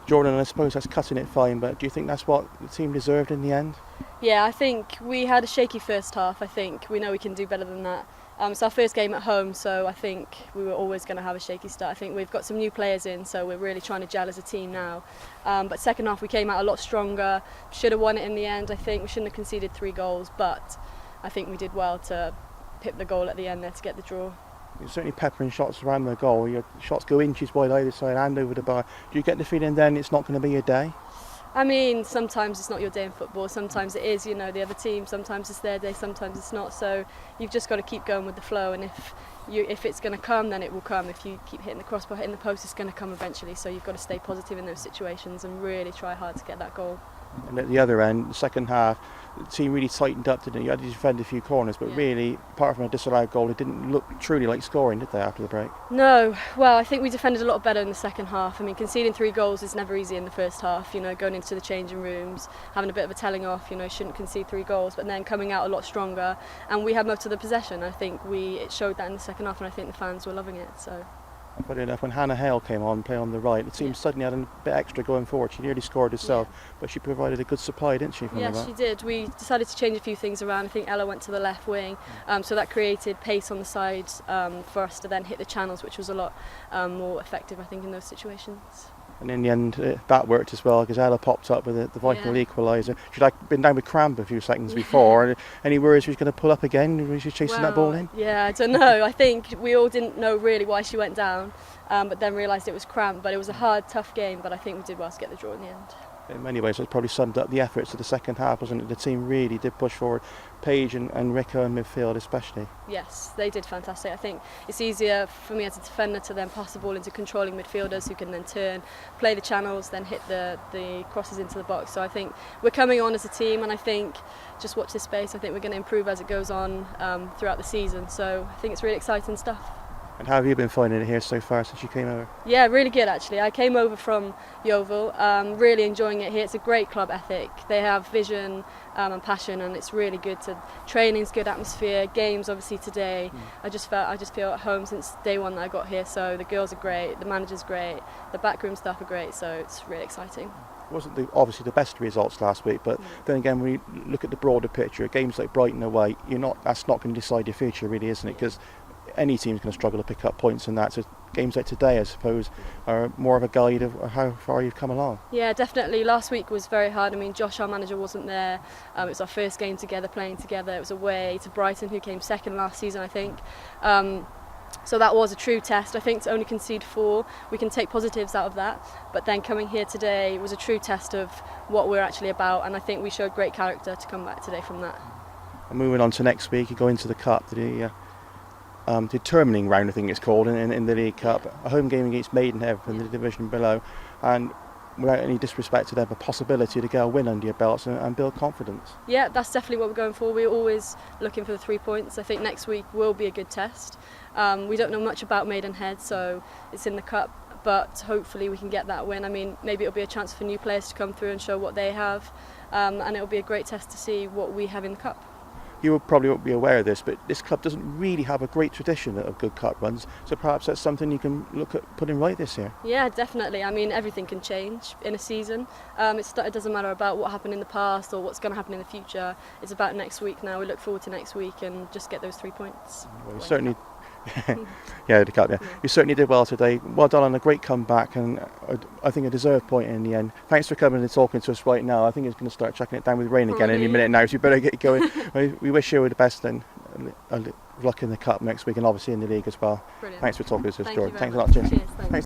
Jordan, I suppose that's cutting it fine, but do you think that's what the team deserved in the end? Yeah, I think we had a shaky first half. I think we know we can do better than that. It's our first game at home, so I think we were always going to have a shaky start. I think we've got some new players in, so we're really trying to gel as a team now. But second half we came out a lot stronger. Should have won it in the end. I think we shouldn't have conceded 3 goals, but I think we did well to pick the goal at the end there to get the draw. You're certainly peppering shots around the goal. Your shots go inches wide either side and over the bar. Do you get the feeling then it's not going to be your day? I mean, sometimes it's not your day in football, sometimes it is, the other team, sometimes it's their day, sometimes it's not, so you've just got to keep going with the flow, and if it's going to come, then it will come. If you keep hitting the crossbar, hitting the post, it's going to come eventually, so you've got to stay positive in those situations and really try hard to get that goal. And at the other end, the second half, the team really tightened up, didn't it? You had to defend a few corners, but really, apart from a disallowed goal, it didn't look truly like scoring, did they, after the break? No, well, I think we defended a lot better in the second half. I mean, conceding 3 goals is never easy in the first half, going into the changing rooms, having a bit of a telling off, shouldn't concede 3 goals, but then coming out a lot stronger, and we had most of the possession. I think it showed that in the second half, and I think the fans were loving it, so. Funny enough, when Hannah Hale came on, playing on the right, the team suddenly had a bit extra going forward. She nearly scored herself, but she provided a good supply, didn't she? Yes, she did. We decided to change a few things around. I think Ella went to the left wing, so that created pace on the sides for us to then hit the channels, which was a lot more effective, I think, in those situations. And in the end, that worked as well, because Ella popped up with the vital equaliser. She'd been down with cramp a few seconds before. Any worries she was going to pull up again when she was chasing that ball in? Yeah, I don't know. I think we all didn't know really why she went down, but then realised it was cramp. But it was a hard, tough game, but I think we did well to get the draw in the end. In many ways, it probably summed up the efforts of the second half, wasn't it? The team really did push forward, Paige and Rico in midfield especially. Yes, they did fantastic. I think it's easier for me as a defender to then pass the ball into controlling midfielders who can then turn, play the channels, then hit the crosses into the box. So I think we're coming on as a team, and I think, just watch this space, I think we're going to improve as it goes on throughout the season. So I think it's really exciting stuff. And how have you been finding it here so far since you came over? Yeah, really good actually. I came over from Yeovil, really enjoying it here. It's a great club ethic. They have vision and passion, and it's really good. Training's good atmosphere, games obviously today. I just feel at home since day one that I got here. So the girls are great, the manager's great, the backroom staff are great, so it's really exciting. It wasn't obviously the best results last week, but then again, when you look at the broader picture, games like Brighton away, that's not going to decide your future, really, isn't it? Because any team's going to struggle to pick up points in that. So games like today, I suppose, are more of a guide of how far you've come along. Yeah, definitely. Last week was very hard. I mean, Josh, our manager, wasn't there. It was our first game together, playing together. It was away to Brighton, who came second last season, I think. So that was a true test. I think to only concede 4, we can take positives out of that. But then coming here today was a true test of what we're actually about, and I think we showed great character to come back today from that. And moving on to next week, you go into the Cup, the determining round, I think it's called, in the League Cup. A home game against Maidenhead in the division below, and without any disrespect to them, a possibility to get a win under your belts and build confidence. Yeah, that's definitely what we're going for. We're always looking for the 3 points. I think next week will be a good test. We don't know much about Maidenhead, so it's in the Cup, but hopefully we can get that win. I mean, maybe it'll be a chance for new players to come through and show what they have, and it'll be a great test to see what we have in the Cup. You probably won't be aware of this, but this club doesn't really have a great tradition of good cup runs, so perhaps that's something you can look at putting right this year. Yeah, definitely. I mean, everything can change in a season. It doesn't matter about what happened in the past or what's going to happen in the future. It's about next week now. We look forward to next week and just get those 3 points. Well, you certainly, the cup. Yeah, you certainly did well today. Well done on a great comeback, and I think a deserved point in the end. Thanks for coming and talking to us right now. I think it's going to start chucking it down with rain again any minute now, so you better get going. We wish you all the best and luck in the Cup next week, and obviously in the league as well. Brilliant. Thanks for talking to us, Thank Jordan. you very Thanks much. a lot, Jim. Cheers, thanks.